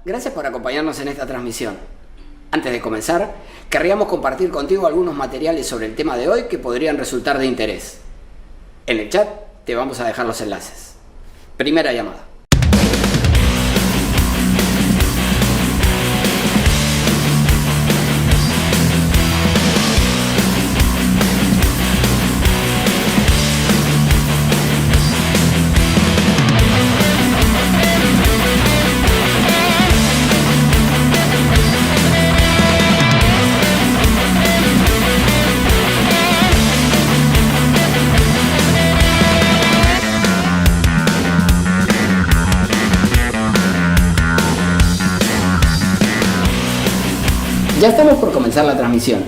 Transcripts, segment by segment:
Gracias por acompañarnos en esta transmisión. Antes de comenzar, querríamos compartir contigo algunos materiales sobre el tema de hoy que podrían resultar de interés. En el chat te vamos a dejar los enlaces. Primera llamada. Ya estamos por comenzar la transmisión,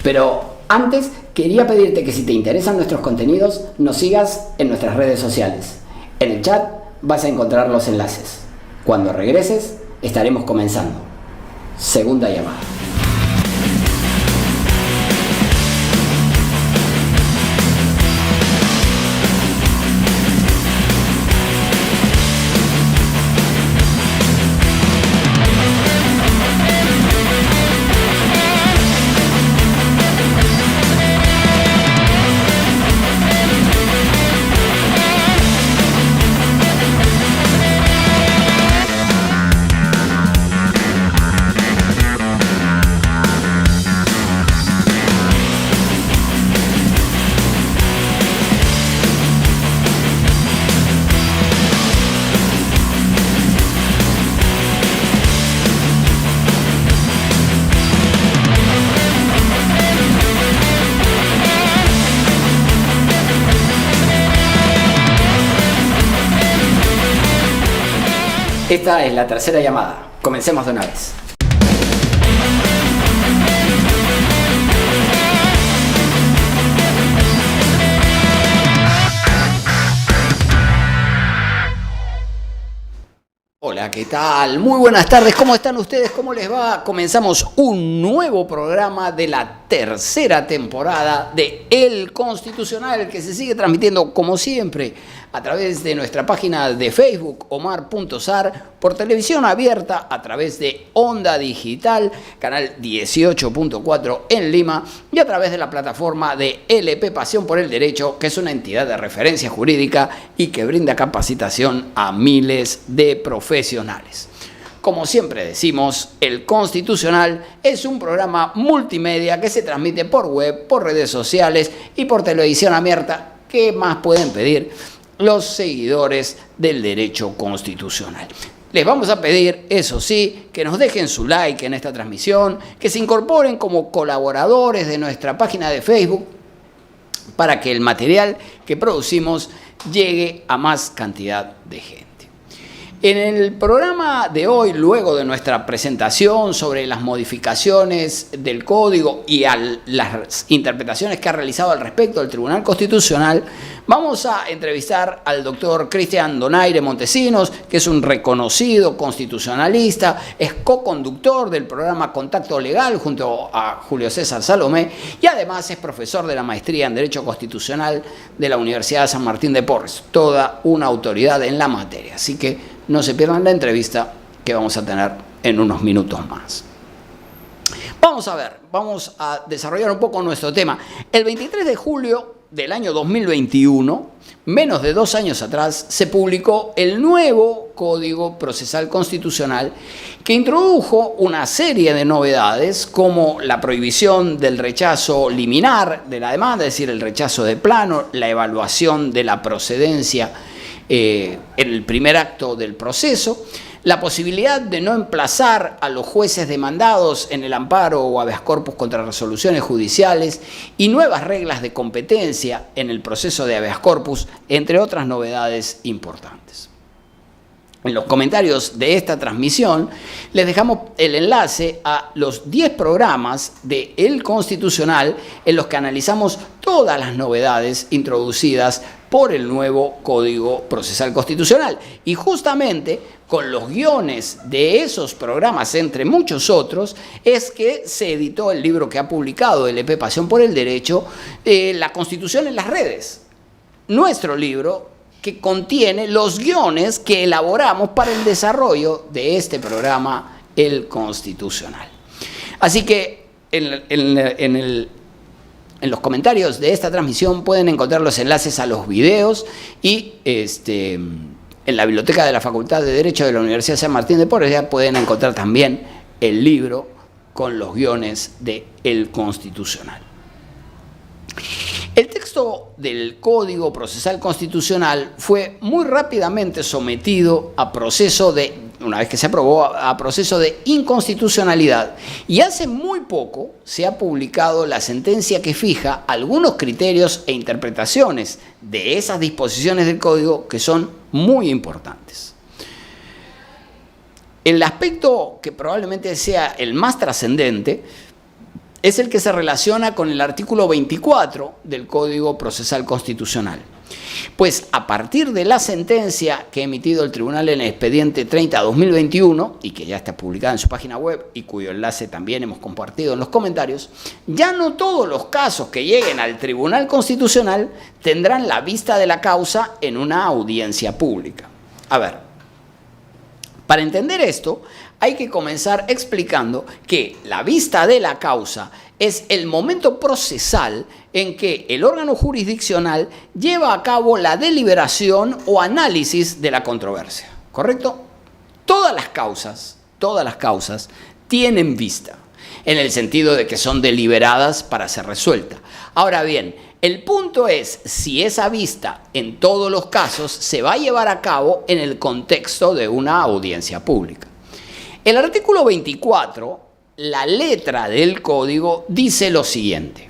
pero antes quería pedirte que si te interesan nuestros contenidos, nos sigas en nuestras redes sociales. En el chat vas a encontrar los enlaces. Cuando regreses, estaremos comenzando. Segunda llamada. Esta es la tercera llamada. Comencemos de una vez. Hola, ¿qué tal? Muy buenas tardes, ¿cómo están ustedes? ¿Cómo les va? Comenzamos un nuevo programa de la tercera temporada de El Constitucional, que se sigue transmitiendo como siempre a través de nuestra página de Facebook, omar.sar, por televisión abierta a través de Onda Digital, canal 18.4 en Lima, y a través de la plataforma de LP Pasión por el Derecho, que es una entidad de referencia jurídica y que brinda capacitación a miles de profesionales. Como siempre decimos, El Constitucional es un programa multimedia que se transmite por web, por redes sociales y por televisión abierta. ¿Qué más pueden pedir los seguidores del derecho constitucional? Les vamos a pedir, eso sí, que nos dejen su like en esta transmisión, que se incorporen como colaboradores de nuestra página de Facebook para que el material que producimos llegue a más cantidad de gente. En el programa de hoy, luego de nuestra presentación sobre las modificaciones del Código y las interpretaciones que ha realizado al respecto el Tribunal Constitucional, vamos a entrevistar al doctor Cristian Donaire Montesinos, que es un reconocido constitucionalista, es co-conductor del programa Contacto Legal junto a Julio César Salomé y además es profesor de la maestría en Derecho Constitucional de la Universidad de San Martín de Porres, toda una autoridad en la materia. Así que no se pierdan la entrevista que vamos a tener en unos minutos más. Vamos a desarrollar un poco nuestro tema. El 23 de julio del año 2021, menos de 2 años atrás, se publicó el nuevo Código Procesal Constitucional que introdujo una serie de novedades como la prohibición del rechazo liminar de la demanda, es decir, el rechazo de plano, la evaluación de la procedencia en el primer acto del proceso, la posibilidad de no emplazar a los jueces demandados en el amparo o habeas corpus contra resoluciones judiciales y nuevas reglas de competencia en el proceso de habeas corpus, entre otras novedades importantes. En los comentarios de esta transmisión les dejamos el enlace a los 10 programas de El Constitucional en los que analizamos todas las novedades introducidas por el nuevo Código Procesal Constitucional. Y justamente con los guiones de esos programas, entre muchos otros, es que se editó el libro que ha publicado LP Pasión por el Derecho, La Constitución en las redes. Nuestro libro, que contiene los guiones que elaboramos para el desarrollo de este programa, El Constitucional. Así que en los comentarios de esta transmisión pueden encontrar los enlaces a los videos y en la biblioteca de la Facultad de Derecho de la Universidad San Martín de Porres ya pueden encontrar también el libro con los guiones de El Constitucional. El texto del Código Procesal Constitucional fue muy rápidamente sometido a proceso de, una vez que se aprobó, a proceso de inconstitucionalidad, y hace muy poco se ha publicado la sentencia que fija algunos criterios e interpretaciones de esas disposiciones del Código que son muy importantes. El aspecto que probablemente sea el más trascendente es el que se relaciona con el artículo 24 del Código Procesal Constitucional. Pues a partir de la sentencia que ha emitido el tribunal en el expediente 30/2021, y que ya está publicada en su página web y cuyo enlace también hemos compartido en los comentarios, ya no todos los casos que lleguen al Tribunal Constitucional tendrán la vista de la causa en una audiencia pública. A ver, para entender esto, hay que comenzar explicando que la vista de la causa es el momento procesal en que el órgano jurisdiccional lleva a cabo la deliberación o análisis de la controversia, ¿correcto? Todas las causas tienen vista, en el sentido de que son deliberadas para ser resueltas. Ahora bien, el punto es si esa vista en todos los casos se va a llevar a cabo en el contexto de una audiencia pública. El artículo 24, la letra del Código, dice lo siguiente: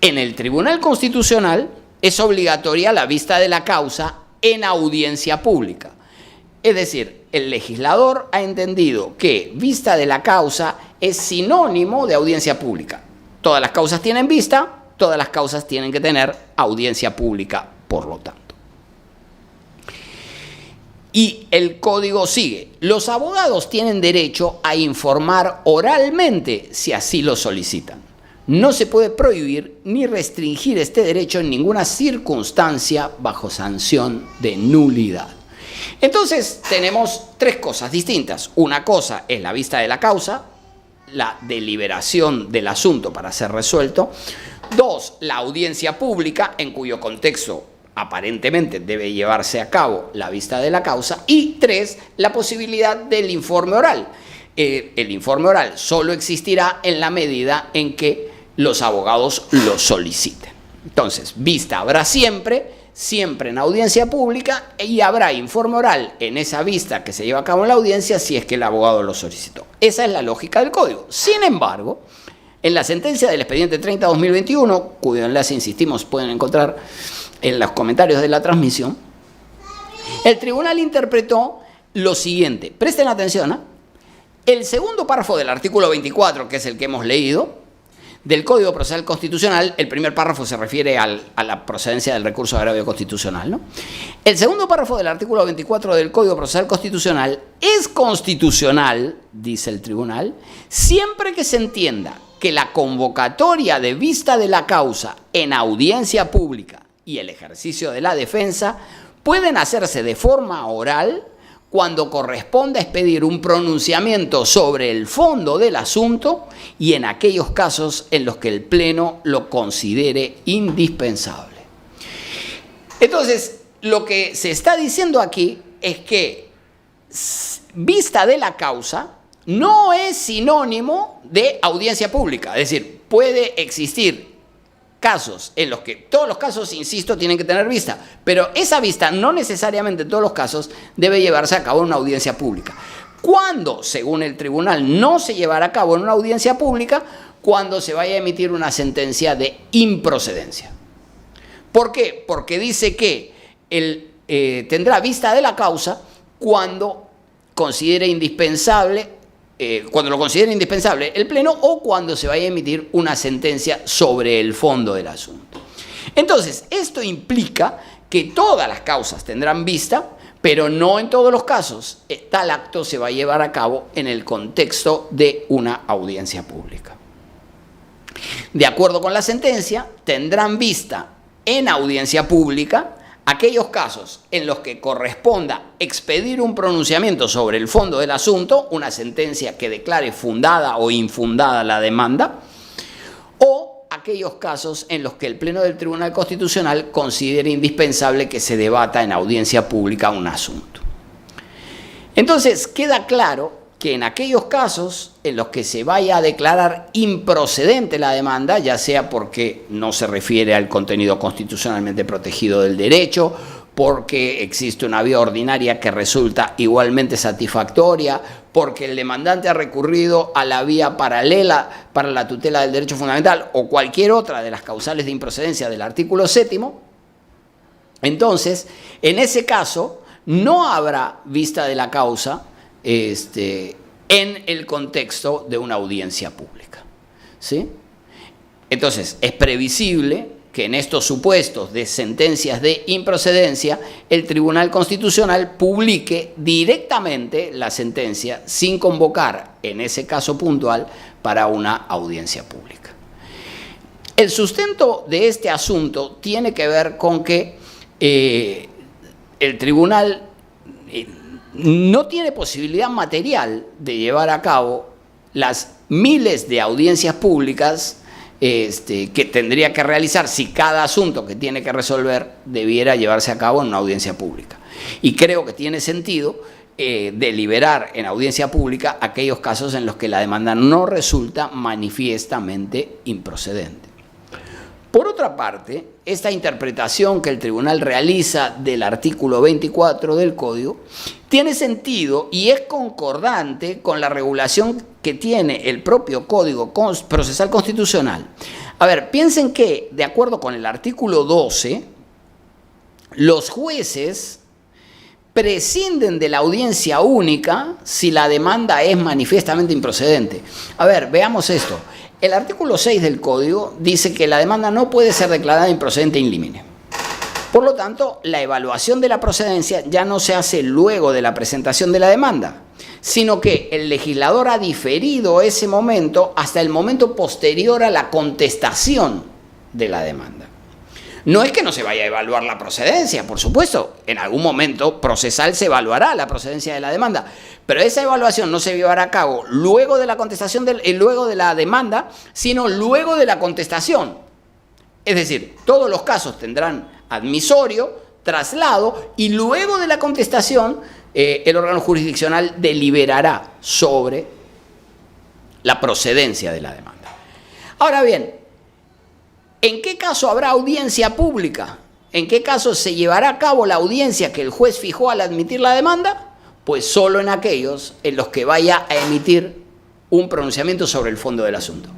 en el Tribunal Constitucional es obligatoria la vista de la causa en audiencia pública. Es decir, el legislador ha entendido que vista de la causa es sinónimo de audiencia pública. Todas las causas tienen vista, todas las causas tienen que tener audiencia pública, por lo tanto. Y el Código sigue: los abogados tienen derecho a informar oralmente si así lo solicitan. No se puede prohibir ni restringir este derecho en ninguna circunstancia bajo sanción de nulidad. Entonces tenemos tres cosas distintas. Una cosa es la vista de la causa, la deliberación del asunto para ser resuelto. Dos, la audiencia pública, en cuyo contexto aparentemente debe llevarse a cabo la vista de la causa. Y tres, la posibilidad del informe oral. El informe oral solo existirá en la medida en que los abogados lo soliciten. Entonces, vista habrá siempre en audiencia pública, y habrá informe oral en esa vista que se lleva a cabo en la audiencia si es que el abogado lo solicitó. Esa es la lógica del Código. Sin embargo, en la sentencia del expediente 30/2021, cuyo enlace, insistimos, pueden encontrar en los comentarios de la transmisión, el tribunal interpretó lo siguiente. Presten atención, el segundo párrafo del artículo 24, que es el que hemos leído, del Código Procesal Constitucional. El primer párrafo se refiere a la procedencia del recurso de agravio constitucional, ¿no? El segundo párrafo del artículo 24 del Código Procesal Constitucional es constitucional, dice el tribunal, siempre que se entienda que la convocatoria de vista de la causa en audiencia pública y el ejercicio de la defensa pueden hacerse de forma oral cuando corresponda expedir un pronunciamiento sobre el fondo del asunto y en aquellos casos en los que el Pleno lo considere indispensable. Entonces, lo que se está diciendo aquí es que vista de la causa no es sinónimo de audiencia pública. Es decir, puede existir casos en los que todos los casos, insisto, tienen que tener vista, pero esa vista no necesariamente en todos los casos debe llevarse a cabo en una audiencia pública. ¿Cuándo? Según el tribunal, no se llevará a cabo en una audiencia pública cuando se vaya a emitir una sentencia de improcedencia. ¿Por qué? Porque dice que tendrá vista de la causa cuando considere indispensable cuando lo considere indispensable el Pleno o cuando se vaya a emitir una sentencia sobre el fondo del asunto. Entonces, esto implica que todas las causas tendrán vista, pero no en todos los casos. Tal acto se va a llevar a cabo en el contexto de una audiencia pública. De acuerdo con la sentencia, tendrán vista en audiencia pública aquellos casos en los que corresponda expedir un pronunciamiento sobre el fondo del asunto, una sentencia que declare fundada o infundada la demanda, o aquellos casos en los que el Pleno del Tribunal Constitucional considere indispensable que se debata en audiencia pública un asunto. Entonces, queda claro que en aquellos casos en los que se vaya a declarar improcedente la demanda, ya sea porque no se refiere al contenido constitucionalmente protegido del derecho, porque existe una vía ordinaria que resulta igualmente satisfactoria, porque el demandante ha recurrido a la vía paralela para la tutela del derecho fundamental o cualquier otra de las causales de improcedencia del artículo 7º, entonces, en ese caso, no habrá vista de la causa en el contexto de una audiencia pública, ¿sí? Entonces, es previsible que en estos supuestos de sentencias de improcedencia, el Tribunal Constitucional publique directamente la sentencia sin convocar, en ese caso puntual, para una audiencia pública. El sustento de este asunto tiene que ver con que el Tribunal no tiene posibilidad material de llevar a cabo las miles de audiencias públicas que tendría que realizar si cada asunto que tiene que resolver debiera llevarse a cabo en una audiencia pública. Y creo que tiene sentido deliberar en audiencia pública aquellos casos en los que la demanda no resulta manifiestamente improcedente. Por otra parte, esta interpretación que el tribunal realiza del artículo 24 del Código tiene sentido y es concordante con la regulación que tiene el propio Código Procesal Constitucional. A ver, piensen que, de acuerdo con el artículo 12, los jueces prescinden de la audiencia única si la demanda es manifiestamente improcedente. A ver, veamos esto. El artículo 6 del Código dice que la demanda no puede ser declarada improcedente in limine. Por lo tanto, la evaluación de la procedencia ya no se hace luego de la presentación de la demanda, sino que el legislador ha diferido ese momento hasta el momento posterior a la contestación de la demanda. No es que no se vaya a evaluar la procedencia, por supuesto, en algún momento procesal se evaluará la procedencia de la demanda, pero esa evaluación no se llevará a cabo luego de la contestación, luego de la demanda, sino luego de la contestación. Es decir, todos los casos tendrán admisorio, traslado, y luego de la contestación el órgano jurisdiccional deliberará sobre la procedencia de la demanda. Ahora bien, ¿en qué caso habrá audiencia pública? ¿En qué caso se llevará a cabo la audiencia que el juez fijó al admitir la demanda? Pues solo en aquellos en los que vaya a emitir un pronunciamiento sobre el fondo del asunto.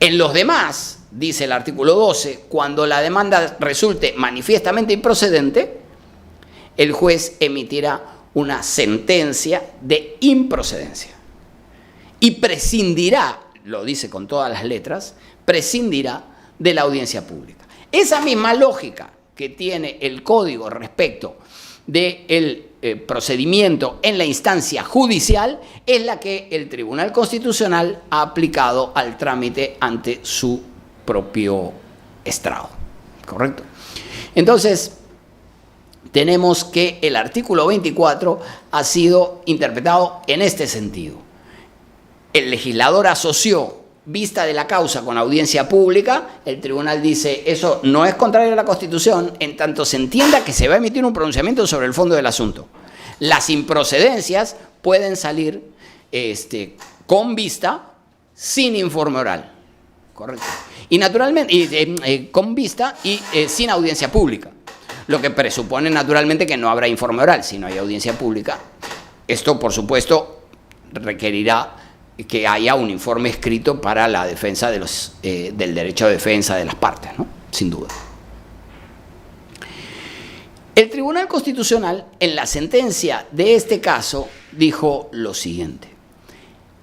En los demás, dice el artículo 12, cuando la demanda resulte manifiestamente improcedente, el juez emitirá una sentencia de improcedencia y prescindirá, lo dice con todas las letras, prescindirá de la audiencia pública. Esa misma lógica que tiene el Código respecto del procedimiento en la instancia judicial es la que el Tribunal Constitucional ha aplicado al trámite ante su propio estrado, ¿correcto? Entonces, tenemos que el artículo 24 ha sido interpretado en este sentido. El legislador asoció vista de la causa con audiencia pública, el tribunal dice, eso no es contrario a la Constitución, en tanto se entienda que se va a emitir un pronunciamiento sobre el fondo del asunto. Las improcedencias pueden salir con vista, sin informe oral, ¿correcto? Y naturalmente, con vista y sin audiencia pública, lo que presupone naturalmente que no habrá informe oral si no hay audiencia pública. Esto, por supuesto, requerirá que haya un informe escrito para la defensa de del derecho de defensa de las partes, ¿no? Sin duda. El Tribunal Constitucional, en la sentencia de este caso, dijo lo siguiente.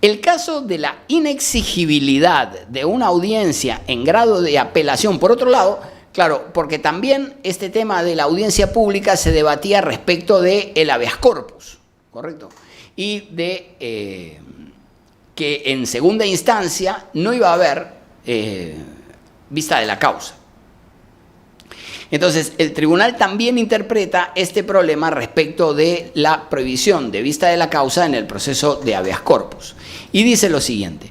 El caso de la inexigibilidad de una audiencia en grado de apelación, por otro lado, claro, porque también este tema de la audiencia pública se debatía respecto del habeas corpus, ¿correcto? Y de que en segunda instancia no iba a haber vista de la causa. Entonces, el tribunal también interpreta este problema respecto de la prohibición de vista de la causa en el proceso de habeas corpus. Y dice lo siguiente: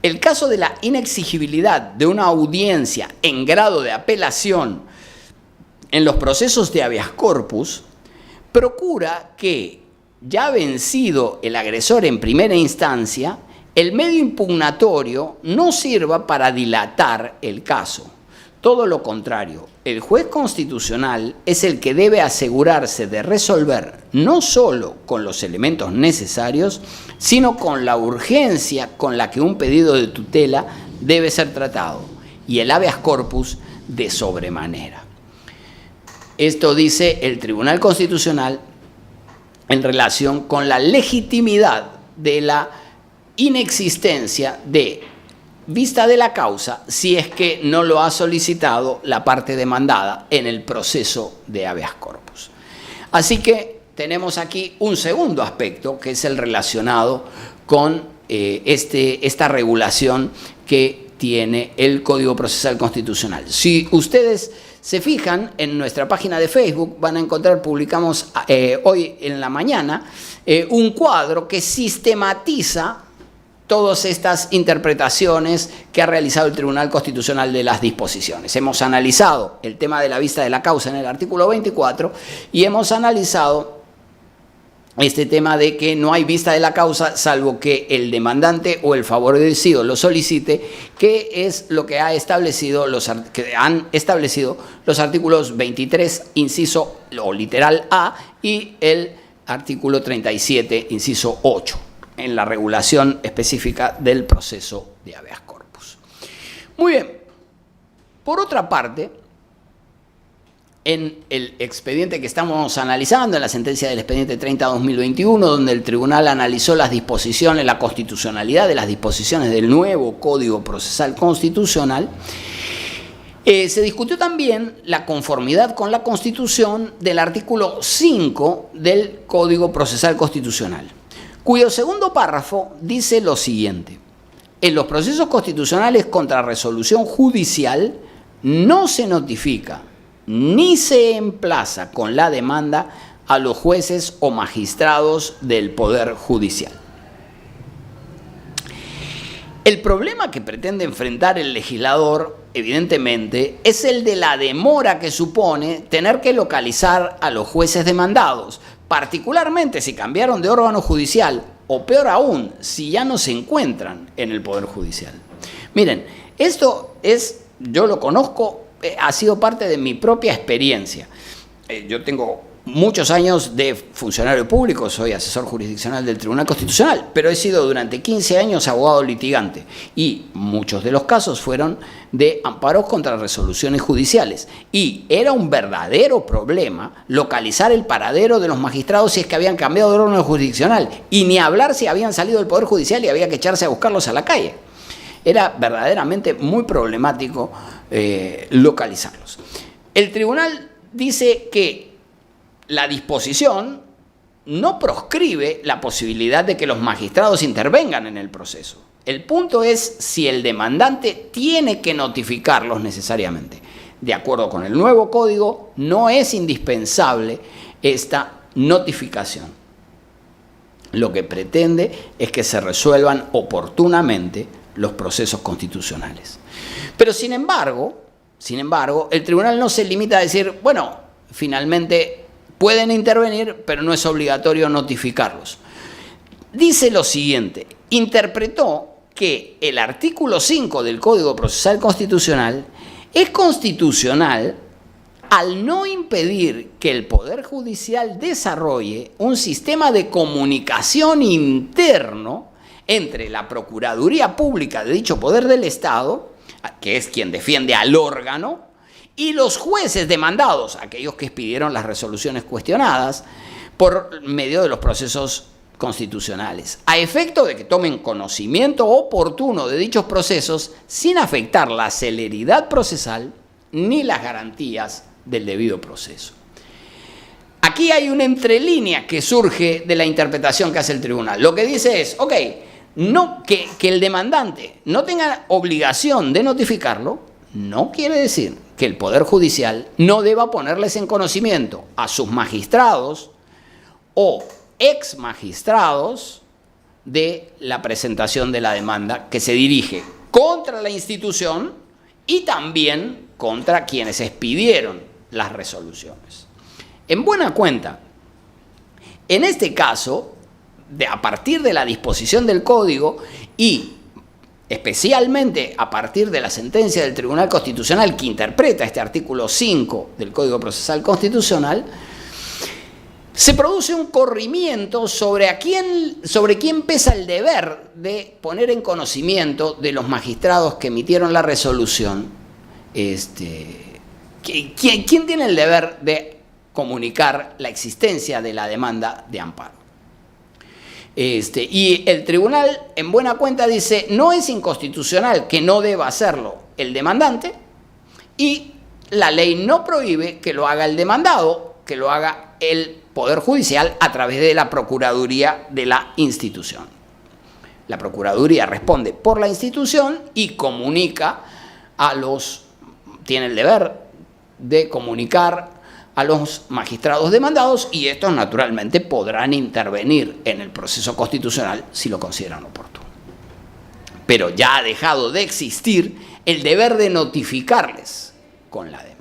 el caso de la inexigibilidad de una audiencia en grado de apelación en los procesos de habeas corpus procura que, ya vencido el agresor en primera instancia, el medio impugnatorio no sirva para dilatar el caso. Todo lo contrario, el juez constitucional es el que debe asegurarse de resolver no solo con los elementos necesarios, sino con la urgencia con la que un pedido de tutela debe ser tratado, y el habeas corpus de sobremanera. Esto dice el Tribunal Constitucional en relación con la legitimidad de la inexistencia de vista de la causa si es que no lo ha solicitado la parte demandada en el proceso de habeas corpus. Así que tenemos aquí un segundo aspecto, que es el relacionado con esta regulación que tiene el Código Procesal Constitucional. Si ustedes se fijan en nuestra página de Facebook, van a encontrar, publicamos hoy en la mañana, un cuadro que sistematiza todas estas interpretaciones que ha realizado el Tribunal Constitucional de las disposiciones. Hemos analizado el tema de la vista de la causa en el artículo 24 y hemos analizado este tema de que no hay vista de la causa salvo que el demandante o el favorecido lo solicite, que es lo que han establecido los artículos 23, inciso o literal A, y el artículo 37, inciso 8. En la regulación específica del proceso de habeas corpus. Muy bien. Por otra parte, en el expediente que estamos analizando, en la sentencia del expediente 30/2021, donde el tribunal analizó las disposiciones, la constitucionalidad de las disposiciones del nuevo Código Procesal Constitucional, se discutió también la conformidad con la Constitución del artículo 5 del Código Procesal Constitucional, cuyo segundo párrafo dice lo siguiente: en los procesos constitucionales contra resolución judicial no se notifica ni se emplaza con la demanda a los jueces o magistrados del Poder Judicial. El problema que pretende enfrentar el legislador, evidentemente, es el de la demora que supone tener que localizar a los jueces demandados, particularmente si cambiaron de órgano judicial o, peor aún, si ya no se encuentran en el Poder Judicial. Miren, esto yo lo conozco, ha sido parte de mi propia experiencia. Yo tengo muchos años de funcionario público, soy asesor jurisdiccional del Tribunal Constitucional, pero he sido durante 15 años abogado litigante y muchos de los casos fueron de amparos contra resoluciones judiciales. Y era un verdadero problema localizar el paradero de los magistrados si es que habían cambiado de órgano jurisdiccional, y ni hablar si habían salido del Poder Judicial y había que echarse a buscarlos a la calle. Era verdaderamente muy problemático localizarlos. El tribunal dice que la disposición no proscribe la posibilidad de que los magistrados intervengan en el proceso. El punto es si el demandante tiene que notificarlos necesariamente. De acuerdo con el nuevo código, no es indispensable esta notificación. Lo que pretende es que se resuelvan oportunamente los procesos constitucionales. Pero sin embargo, el tribunal no se limita a decir, bueno, finalmente pueden intervenir, pero no es obligatorio notificarlos. Dice lo siguiente: interpretó que el artículo 5 del Código Procesal Constitucional es constitucional al no impedir que el Poder Judicial desarrolle un sistema de comunicación interno entre la Procuraduría Pública de dicho Poder del Estado, que es quien defiende al órgano, y los jueces demandados, aquellos que expidieron las resoluciones cuestionadas, por medio de los procesos constitucionales, a efecto de que tomen conocimiento oportuno de dichos procesos sin afectar la celeridad procesal ni las garantías del debido proceso. Aquí hay una entrelínea que surge de la interpretación que hace el tribunal. Lo que dice es, ok, no, que el demandante no tenga obligación de notificarlo, no quiere decir que el Poder Judicial no deba ponerles en conocimiento a sus magistrados o ex magistrados de la presentación de la demanda que se dirige contra la institución y también contra quienes expidieron las resoluciones. En buena cuenta, en este caso, a partir de la disposición del Código y especialmente a partir de la sentencia del Tribunal Constitucional que interpreta este artículo 5 del Código Procesal Constitucional, se produce un corrimiento sobre quién pesa el deber de poner en conocimiento de los magistrados que emitieron la resolución. ¿Quién tiene el deber de comunicar la existencia de la demanda de amparo? Y el tribunal, en buena cuenta, dice, no es inconstitucional que no deba hacerlo el demandante y la ley no prohíbe que lo haga el demandado, que lo haga el Poder Judicial a través de la Procuraduría de la institución. La Procuraduría responde por la institución y comunica tiene el deber de comunicar a los magistrados demandados y estos naturalmente podrán intervenir en el proceso constitucional si lo consideran oportuno. Pero ya ha dejado de existir el deber de notificarles con la demanda.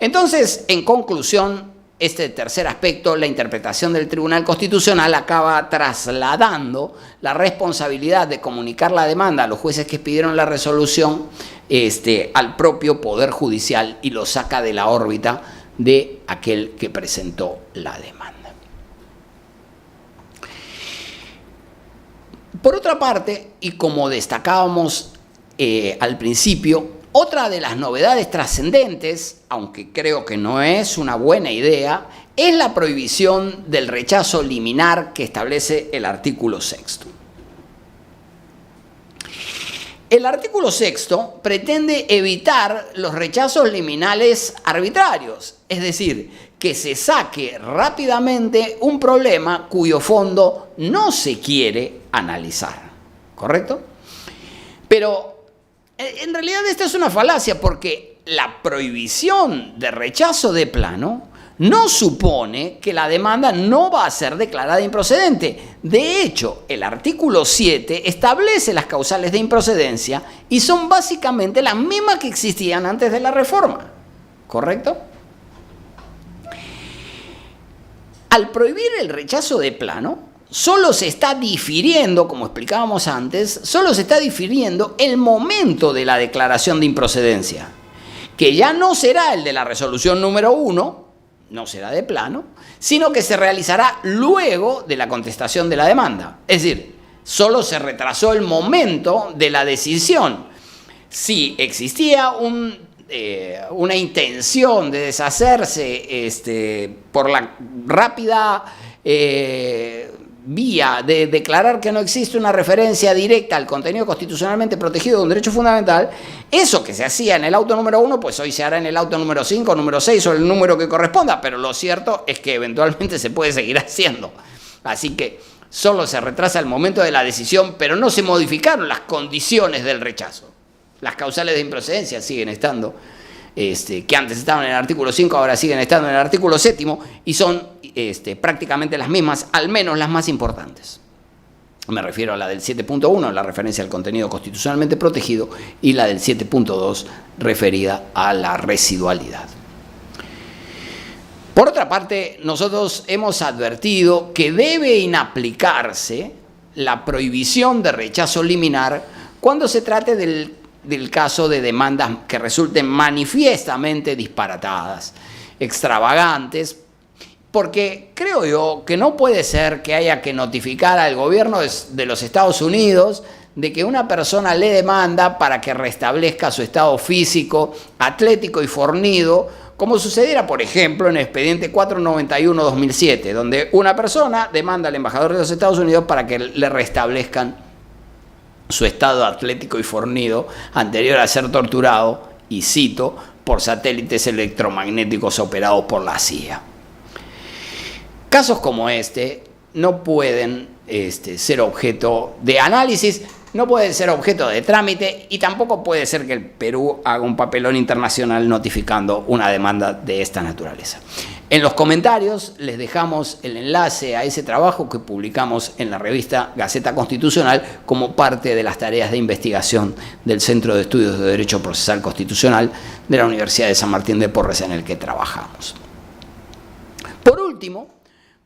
Entonces, en conclusión, este tercer aspecto, la interpretación del Tribunal Constitucional acaba trasladando la responsabilidad de comunicar la demanda a los jueces que pidieron la resolución al propio Poder Judicial y lo saca de la órbita de aquel que presentó la demanda. Por otra parte, y como destacábamos al principio, otra de las novedades trascendentes, aunque creo que no es una buena idea, es la prohibición del rechazo liminar que establece el artículo 6. El artículo 6 pretende evitar los rechazos liminales arbitrarios, es decir, que se saque rápidamente un problema cuyo fondo no se quiere analizar, ¿correcto? Pero en realidad esta es una falacia porque la prohibición de rechazo de plano no supone que la demanda no va a ser declarada improcedente. De hecho, el artículo 7 establece las causales de improcedencia y son básicamente las mismas que existían antes de la reforma, ¿correcto? Al prohibir el rechazo de plano, solo se está difiriendo, como explicábamos antes, solo se está difiriendo el momento de la declaración de improcedencia, que ya no será el de la resolución número 1, no será de plano, sino que se realizará luego de la contestación de la demanda. Es decir, solo se retrasó el momento de la decisión. Si existía una intención de deshacerse por la rápida vía de declarar que no existe una referencia directa al contenido constitucionalmente protegido de un derecho fundamental, eso que se hacía en el auto número 1, pues hoy se hará en el auto número 5, número 6 o el número que corresponda, pero lo cierto es que eventualmente se puede seguir haciendo. Así que solo se retrasa el momento de la decisión, pero no se modificaron las condiciones del rechazo. Las causales de improcedencia siguen estando, que antes estaban en el artículo 5, ahora siguen estando en el artículo 7 y son prácticamente las mismas, al menos las más importantes. Me refiero a la del 7.1, la referencia al contenido constitucionalmente protegido, y la del 7.2, referida a la residualidad. Por otra parte, nosotros hemos advertido que debe inaplicarse la prohibición de rechazo liminar cuando se trate del caso de demandas que resulten manifiestamente disparatadas, extravagantes, porque creo yo que no puede ser que haya que notificar al gobierno de los Estados Unidos de que una persona le demanda para que restablezca su estado físico, atlético y fornido, como sucediera, por ejemplo, en el expediente 491-2007, donde una persona demanda al embajador de los Estados Unidos para que le restablezcan su estado atlético y fornido anterior a ser torturado, y cito, por satélites electromagnéticos operados por la CIA. Casos como este no pueden ser objeto de análisis, no puede ser objeto de trámite y tampoco puede ser que el Perú haga un papelón internacional notificando una demanda de esta naturaleza. En los comentarios les dejamos el enlace a ese trabajo que publicamos en la revista Gaceta Constitucional como parte de las tareas de investigación del Centro de Estudios de Derecho Procesal Constitucional de la Universidad de San Martín de Porres, en el que trabajamos. Por último,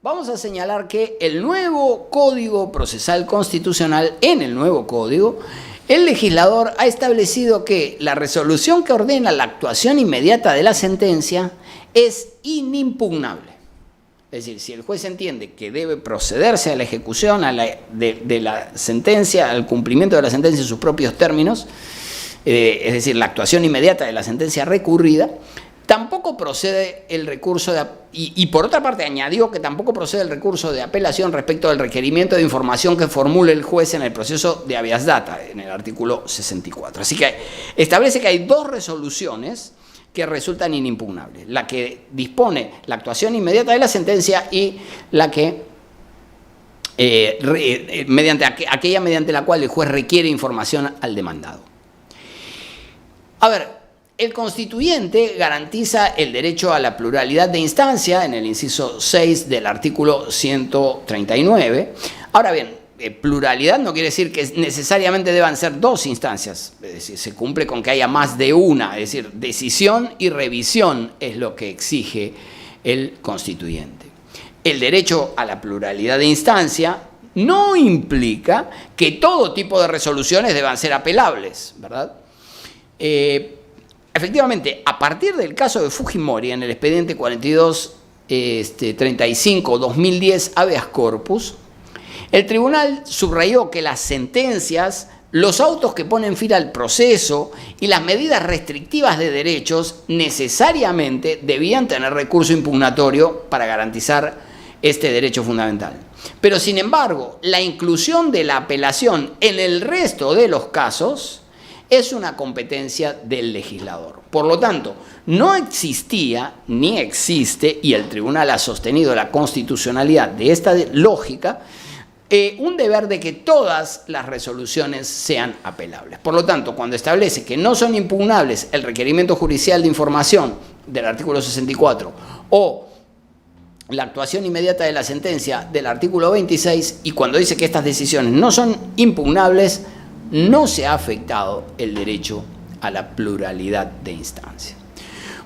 vamos a señalar que el nuevo Código Procesal Constitucional, en el nuevo código, el legislador ha establecido que la resolución que ordena la actuación inmediata de la sentencia es inimpugnable. Es decir, si el juez entiende que debe procederse a la ejecución de la sentencia, al cumplimiento de la sentencia en sus propios términos, es decir, la actuación inmediata de la sentencia recurrida, tampoco procede el recurso y por otra parte añadió que tampoco procede el recurso de apelación respecto del requerimiento de información que formule el juez en el proceso de habeas data, en el artículo 64. Así que establece que hay dos resoluciones que resultan inimpugnables: la que dispone la actuación inmediata de la sentencia y la que aquella mediante la cual el juez requiere información al demandado. A ver, el constituyente garantiza el derecho a la pluralidad de instancia en el inciso 6 del artículo 139. Ahora bien, pluralidad no quiere decir que necesariamente deban ser dos instancias, es decir, se cumple con que haya más de una, es decir, decisión y revisión es lo que exige el constituyente. El derecho a la pluralidad de instancia no implica que todo tipo de resoluciones deban ser apelables, ¿verdad? Efectivamente, a partir del caso de Fujimori, en el expediente 4235-2010 habeas corpus, el tribunal subrayó que las sentencias, los autos que ponen fin al proceso y las medidas restrictivas de derechos necesariamente debían tener recurso impugnatorio para garantizar este derecho fundamental. Pero, sin embargo, la inclusión de la apelación en el resto de los casos es una competencia del legislador. Por lo tanto, no existía ni existe, y el tribunal ha sostenido la constitucionalidad de esta lógica, un deber de que todas las resoluciones sean apelables. Por lo tanto, cuando establece que no son impugnables el requerimiento judicial de información del artículo 64 o la actuación inmediata de la sentencia del artículo 26, y cuando dice que estas decisiones no son impugnables, no se ha afectado el derecho a la pluralidad de instancias.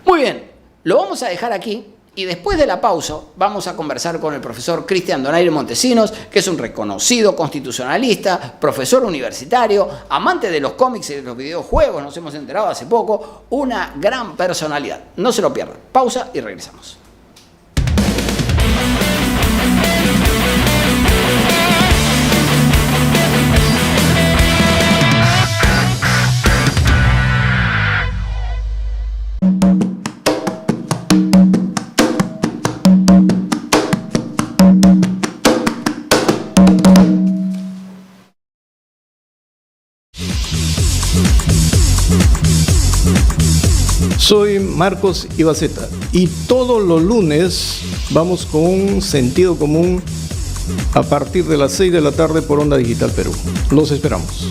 Muy bien, lo vamos a dejar aquí. Y después de la pausa vamos a conversar con el profesor Cristian Donaire Montesinos, que es un reconocido constitucionalista, profesor universitario, amante de los cómics y de los videojuegos, nos hemos enterado hace poco, una gran personalidad. No se lo pierdan. Pausa y regresamos. Soy Marcos Ibaceta y todos los lunes vamos con Sentido Común a partir de las 6 de la tarde por Onda Digital Perú. Los esperamos.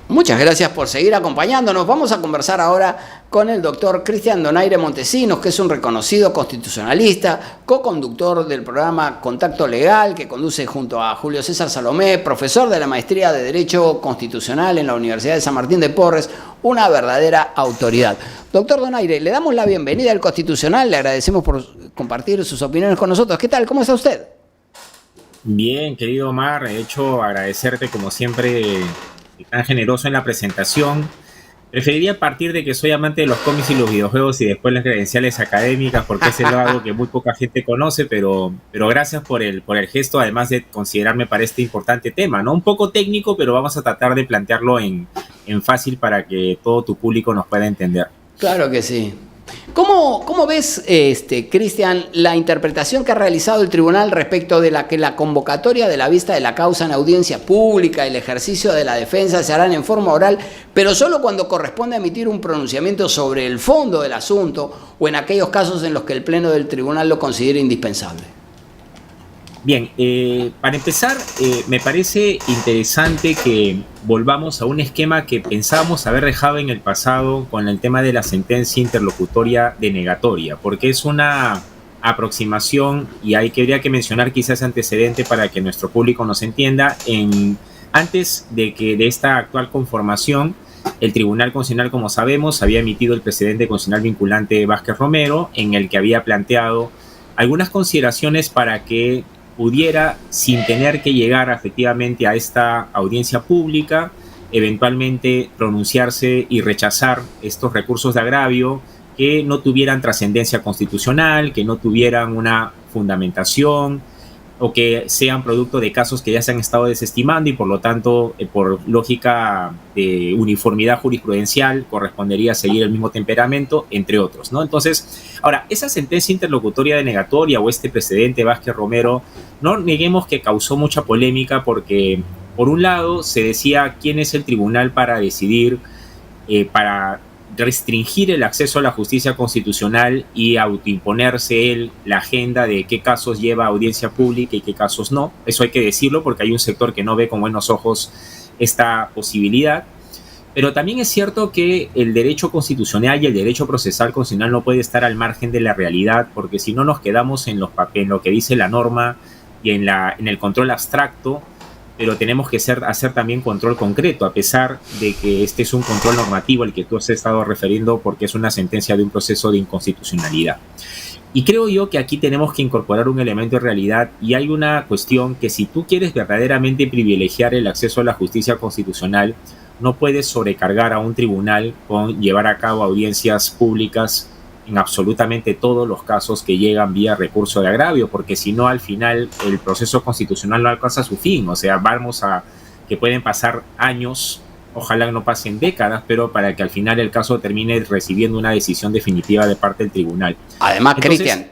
Muchas gracias por seguir acompañándonos. Vamos a conversar ahora con el doctor Cristian Donaire Montesinos, que es un reconocido constitucionalista, co-conductor del programa Contacto Legal, que conduce junto a Julio César Salomé, profesor de la Maestría de Derecho Constitucional en la Universidad de San Martín de Porres, una verdadera autoridad. Doctor Donaire, le damos la bienvenida al Constitucional, le agradecemos por compartir sus opiniones con nosotros. ¿Qué tal? ¿Cómo está usted? Bien, querido Omar, de hecho agradecerte como siempre tan generoso en la presentación. Preferiría partir de que soy amante de los cómics y los videojuegos y después las credenciales académicas, porque es algo que muy poca gente conoce, pero gracias por el gesto, además de considerarme para este importante tema, ¿no? Un poco técnico, pero vamos a tratar de plantearlo en fácil para que todo tu público nos pueda entender. Claro que sí. ¿Cómo ves, Cristian, la interpretación que ha realizado el tribunal respecto de que la convocatoria de la vista de la causa en audiencia pública y el ejercicio de la defensa se harán en forma oral, pero solo cuando corresponde emitir un pronunciamiento sobre el fondo del asunto o en aquellos casos en los que el Pleno del tribunal lo considere indispensable? Bien, para empezar, me parece interesante que volvamos a un esquema que pensábamos haber dejado en el pasado con el tema de la sentencia interlocutoria denegatoria, porque es una aproximación, y ahí quería que mencionar quizás antecedente para que nuestro público nos entienda. Antes de esta actual conformación, el Tribunal Constitucional, como sabemos, había emitido el precedente constitucional vinculante Vázquez Romero, en el que había planteado algunas consideraciones para que pudiera, sin tener que llegar efectivamente a esta audiencia pública, eventualmente pronunciarse y rechazar estos recursos de agravio que no tuvieran trascendencia constitucional, que no tuvieran una fundamentación o que sean producto de casos que ya se han estado desestimando y por lo tanto, por lógica de uniformidad jurisprudencial, correspondería seguir el mismo temperamento, entre otros, ¿no? Entonces, ahora, esa sentencia interlocutoria denegatoria o este precedente Vázquez Romero, no neguemos que causó mucha polémica porque, por un lado, se decía quién es el tribunal para decidir, para restringir el acceso a la justicia constitucional y autoimponerse él la agenda de qué casos lleva a audiencia pública y qué casos no. Eso hay que decirlo porque hay un sector que no ve con buenos ojos esta posibilidad. Pero también es cierto que el derecho constitucional y el derecho procesal constitucional no puede estar al margen de la realidad, porque si no nos quedamos en lo que dice la norma y en el control abstracto, pero tenemos que hacer también control concreto, a pesar de que este es un control normativo al que tú has estado refiriendo porque es una sentencia de un proceso de inconstitucionalidad. Y creo yo que aquí tenemos que incorporar un elemento de realidad, y hay una cuestión que si tú quieres verdaderamente privilegiar el acceso a la justicia constitucional, no puedes sobrecargar a un tribunal con llevar a cabo audiencias públicas en absolutamente todos los casos que llegan vía recurso de agravio, porque si no, al final el proceso constitucional no alcanza su fin. O sea, vamos a que pueden pasar años, ojalá no pasen décadas, pero para que al final el caso termine recibiendo una decisión definitiva de parte del tribunal. Además, Cristian,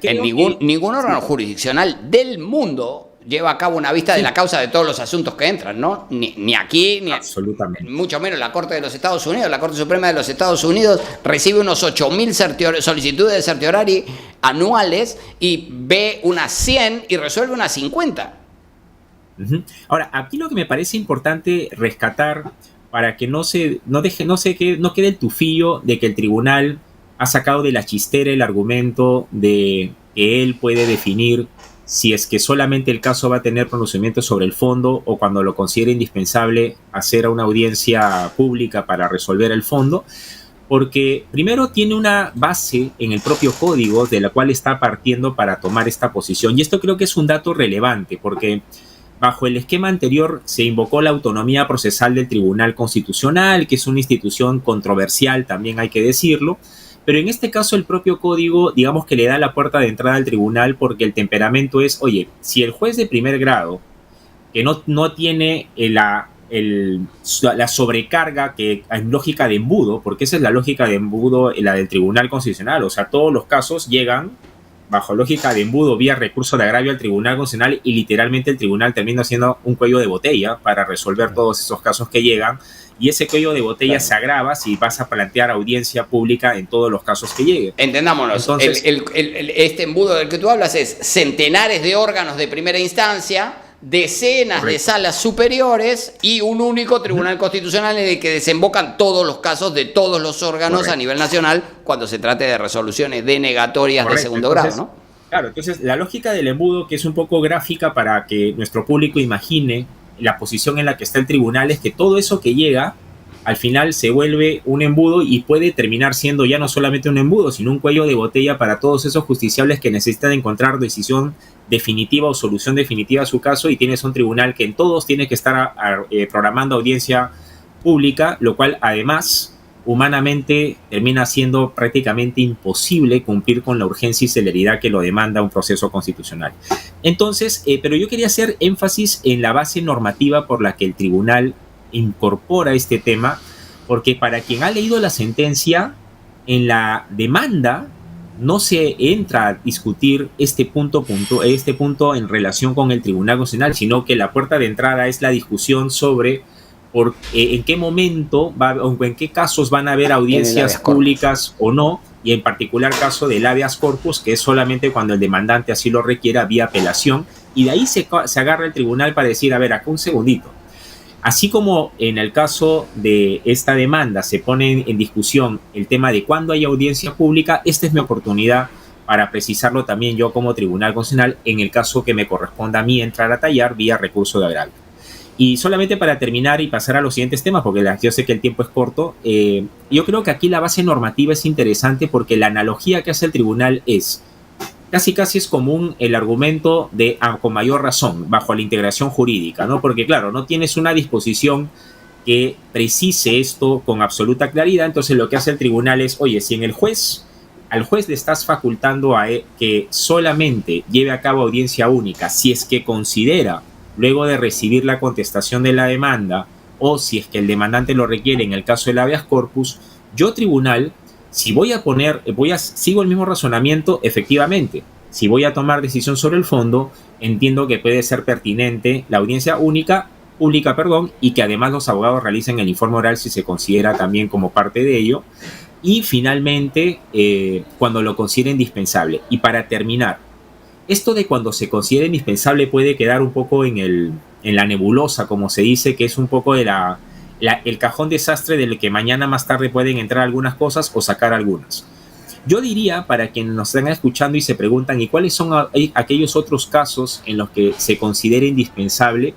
ningún órgano jurisdiccional del mundo lleva a cabo una vista de la causa de todos los asuntos que entran, ¿no? Ni aquí, ni absolutamente. Mucho menos la Corte de los Estados Unidos. La Corte Suprema de los Estados Unidos recibe unos 8.000 solicitudes de certiorari anuales y ve unas 100 y resuelve unas 50. Ahora, aquí lo que me parece importante rescatar para que no quede el tufillo de que el tribunal ha sacado de la chistera el argumento de que él puede definir si es que solamente el caso va a tener pronunciamiento sobre el fondo o cuando lo considere indispensable hacer una audiencia pública para resolver el fondo, porque primero tiene una base en el propio código de la cual está partiendo para tomar esta posición. Y esto creo que es un dato relevante porque bajo el esquema anterior se invocó la autonomía procesal del Tribunal Constitucional, que es una institución controversial, también hay que decirlo. Pero en este caso el propio código, digamos que le da la puerta de entrada al tribunal porque el temperamento es, oye, si el juez de primer grado, que no tiene la sobrecarga que en lógica de embudo, porque esa es la lógica de embudo, la del Tribunal Constitucional, o sea, todos los casos llegan bajo lógica de embudo vía recurso de agravio al Tribunal Constitucional y literalmente el tribunal termina siendo un cuello de botella para resolver todos esos casos que llegan. Y ese cuello de botella se agrava si vas a plantear audiencia pública en todos los casos que lleguen. Entendámonos, entonces, este embudo del que tú hablas es centenares de órganos de primera instancia, decenas correcto. De salas superiores y un único tribunal constitucional en el que desembocan todos los casos de todos los órganos correcto. A nivel nacional cuando se trate de resoluciones denegatorias correcto. De segundo grado, ¿no? Claro, entonces la lógica del embudo, que es un poco gráfica para que nuestro público imagine la posición en la que está el tribunal, es que todo eso que llega al final se vuelve un embudo y puede terminar siendo ya no solamente un embudo, sino un cuello de botella para todos esos justiciables que necesitan encontrar decisión definitiva o solución definitiva a su caso, y tienes un tribunal que en todos tiene que estar programando audiencia pública, lo cual además humanamente termina siendo prácticamente imposible cumplir con la urgencia y celeridad que lo demanda un proceso constitucional. Entonces, pero yo quería hacer énfasis en la base normativa por la que el tribunal incorpora este tema, porque para quien ha leído la sentencia, en la demanda no se entra a discutir este punto en relación con el Tribunal Constitucional, sino que la puerta de entrada es la discusión sobre en qué momento o en qué casos van a haber audiencias públicas o no, y en particular caso del habeas corpus, que es solamente cuando el demandante así lo requiera vía apelación, y de ahí se agarra el tribunal para decir, a ver, acá un segundito. Así como en el caso de esta demanda se pone en discusión el tema de cuándo hay audiencia pública, esta es mi oportunidad para precisarlo también yo como Tribunal Constitucional en el caso que me corresponda a mí entrar a tallar vía recurso de agravio. Y solamente para terminar y pasar a los siguientes temas, porque yo sé que el tiempo es corto, yo creo que aquí la base normativa es interesante porque la analogía que hace el tribunal es casi es común el argumento de con mayor razón, bajo la integración jurídica, ¿no? Porque claro, no tienes una disposición que precise esto con absoluta claridad, entonces lo que hace el tribunal es, oye, si al juez le estás facultando a que solamente lleve a cabo audiencia única, si es que considera, luego de recibir la contestación de la demanda, o si es que el demandante lo requiere en el caso del habeas corpus, yo tribunal, si sigo el mismo razonamiento, efectivamente, si voy a tomar decisión sobre el fondo, entiendo que puede ser pertinente la audiencia pública, y que además los abogados realicen el informe oral si se considera también como parte de ello, y finalmente, cuando lo considere indispensable. Y para terminar, esto de cuando se considera indispensable puede quedar un poco en la nebulosa, como se dice, que es un poco de el cajón desastre del que mañana más tarde pueden entrar algunas cosas o sacar algunas. Yo diría, para quienes nos están escuchando y se preguntan, ¿y cuáles son aquellos otros casos en los que se considera indispensable?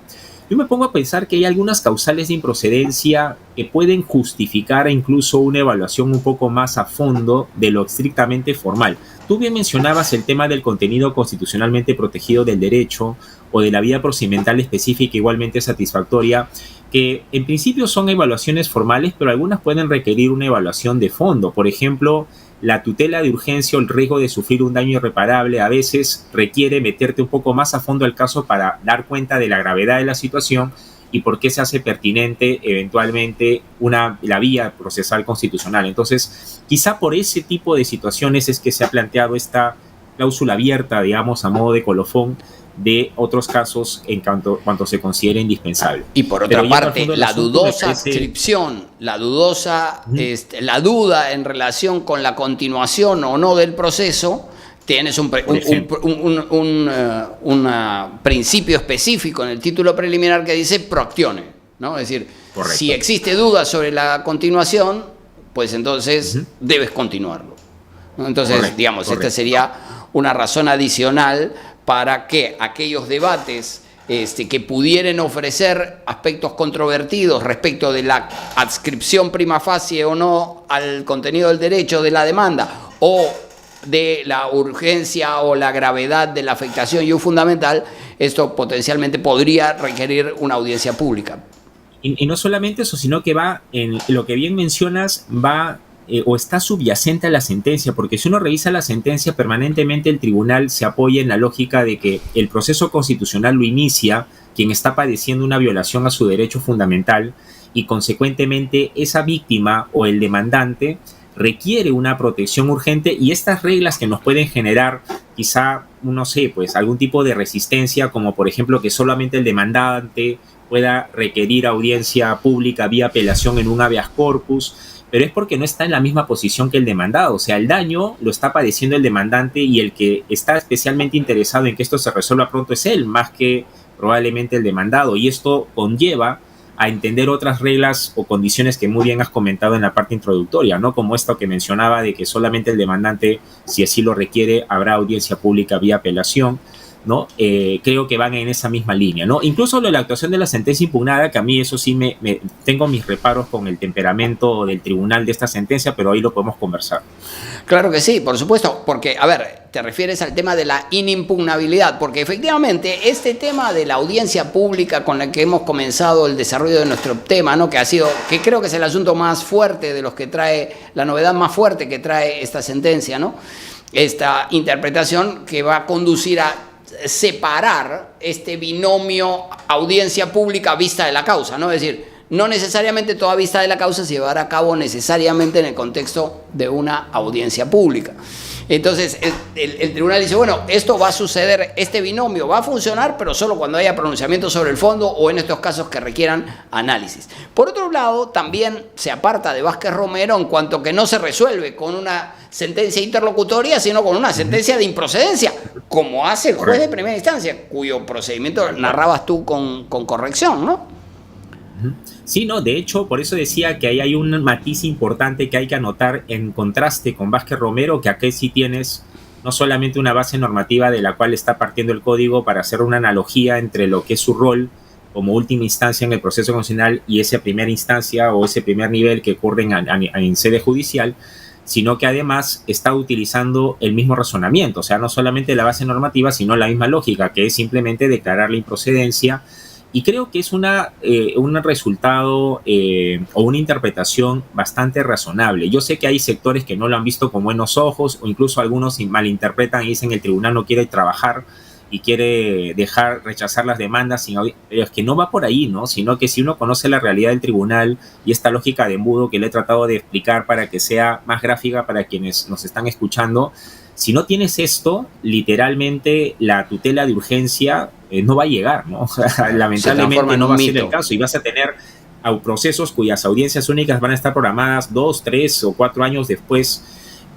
Yo me pongo a pensar que hay algunas causales de improcedencia que pueden justificar incluso una evaluación un poco más a fondo de lo estrictamente formal. Tú bien mencionabas el tema del contenido constitucionalmente protegido del derecho o de la vía procedimental específica igualmente satisfactoria, que en principio son evaluaciones formales, pero algunas pueden requerir una evaluación de fondo. Por ejemplo, la tutela de urgencia o el riesgo de sufrir un daño irreparable a veces requiere meterte un poco más a fondo al caso para dar cuenta de la gravedad de la situación y por qué se hace pertinente eventualmente la vía procesal constitucional. Entonces, quizá por ese tipo de situaciones es que se ha planteado esta cláusula abierta, digamos, a modo de colofón, de otros casos en cuanto se considere indispensable. Y por otra parte, la dudosa adscripción, la duda en relación con la continuación o no del proceso, tienes un principio específico en el título preliminar que dice proactione, ¿no? Es decir, correcto, si existe duda sobre la continuación, pues entonces debes continuarlo, ¿no? Entonces, correcto, digamos, correcto, esta sería una razón adicional para que aquellos debates que pudieran ofrecer aspectos controvertidos respecto de la adscripción prima facie o no al contenido del derecho de la demanda o de la urgencia o la gravedad de la afectación y un fundamental, esto potencialmente podría requerir una audiencia pública. Y no solamente eso, sino que va, en lo que bien mencionas, o está subyacente a la sentencia, porque si uno revisa la sentencia, permanentemente el tribunal se apoya en la lógica de que el proceso constitucional lo inicia quien está padeciendo una violación a su derecho fundamental y consecuentemente esa víctima o el demandante requiere una protección urgente, y estas reglas que nos pueden generar quizá, no sé, pues algún tipo de resistencia, como por ejemplo que solamente el demandante pueda requerir audiencia pública vía apelación en un habeas corpus, pero es porque no está en la misma posición que el demandado. O sea, el daño lo está padeciendo el demandante y el que está especialmente interesado en que esto se resuelva pronto es él, más que probablemente el demandado. Y esto conlleva a entender otras reglas o condiciones que muy bien has comentado en la parte introductoria, ¿no? Como esto que mencionaba de que solamente el demandante, si así lo requiere, habrá audiencia pública vía apelación, ¿no? Creo que van en esa misma línea, ¿no? Incluso lo de la actuación de la sentencia impugnada, que a mí eso sí tengo mis reparos con el temperamento del tribunal de esta sentencia, pero ahí lo podemos conversar. Claro que sí, por supuesto, porque, a ver, te refieres al tema de la inimpugnabilidad, porque efectivamente este tema de la audiencia pública con la que hemos comenzado el desarrollo de nuestro tema, ¿no? Que creo que es el asunto más fuerte de los que trae, la novedad más fuerte que trae esta sentencia, ¿no? Esta interpretación que va a conducir a separar este binomio audiencia pública vista de la causa, ¿no? Es decir, no necesariamente toda vista de la causa se llevará a cabo necesariamente en el contexto de una audiencia pública. Entonces el tribunal dice, bueno, esto va a suceder, este binomio va a funcionar, pero solo cuando haya pronunciamiento sobre el fondo o en estos casos que requieran análisis. Por otro lado, también se aparta de Vázquez Romero en cuanto que no se resuelve con una sentencia interlocutoria, sino con una sentencia de improcedencia, como hace el juez de primera instancia, cuyo procedimiento narrabas tú con corrección, ¿no? Sí, no, de hecho, por eso decía que ahí hay un matiz importante que hay que anotar en contraste con Vázquez Romero, que aquí sí tienes no solamente una base normativa de la cual está partiendo el código para hacer una analogía entre lo que es su rol como última instancia en el proceso constitucional y esa primera instancia o ese primer nivel que ocurre en sede judicial, sino que además está utilizando el mismo razonamiento, o sea, no solamente la base normativa, sino la misma lógica, que es simplemente declarar la improcedencia. Y creo que es un resultado o una interpretación bastante razonable. Yo sé que hay sectores que no lo han visto con buenos ojos, o incluso algunos malinterpretan y dicen que el tribunal no quiere trabajar y quiere rechazar las demandas, pero es que no va por ahí, ¿no? Sino que si uno conoce la realidad del tribunal y esta lógica de embudo que le he tratado de explicar para que sea más gráfica para quienes nos están escuchando, si no tienes esto, literalmente la tutela de urgencia no va a llegar, ¿no? Lamentablemente no va a ser el caso y vas a tener procesos cuyas audiencias únicas van a estar programadas 2, 3 o 4 años después,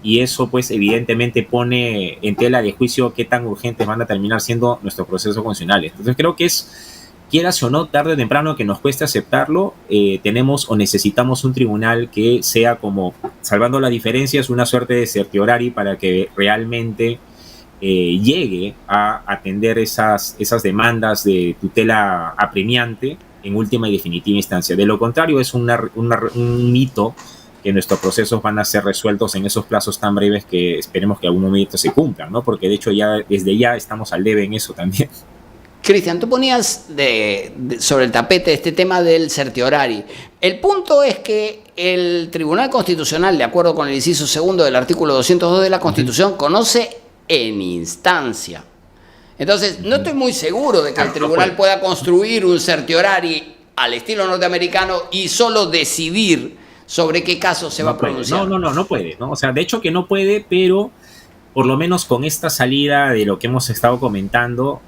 y eso pues evidentemente pone en tela de juicio qué tan urgentes van a terminar siendo nuestros procesos constitucionales. Entonces creo que es, quieras o no, tarde o temprano, que nos cueste aceptarlo, tenemos o necesitamos un tribunal que sea, como, salvando las diferencias, una suerte de certiorari para que realmente llegue a atender esas demandas de tutela apremiante en última y definitiva instancia. De lo contrario, es un mito que nuestros procesos van a ser resueltos en esos plazos tan breves que esperemos que algún momento se cumplan, ¿no? Porque de hecho desde ya estamos al debe en eso también. Cristian, tú ponías sobre el tapete este tema del certiorari. El punto es que el Tribunal Constitucional, de acuerdo con el inciso segundo del artículo 202 de la Constitución, conoce en instancia. Entonces, no estoy muy seguro de que el tribunal pueda construir un certiorari al estilo norteamericano y solo decidir sobre qué caso se va a pronunciar. No puede, ¿no? O sea, de hecho que no puede, pero por lo menos con esta salida de lo que hemos estado comentando,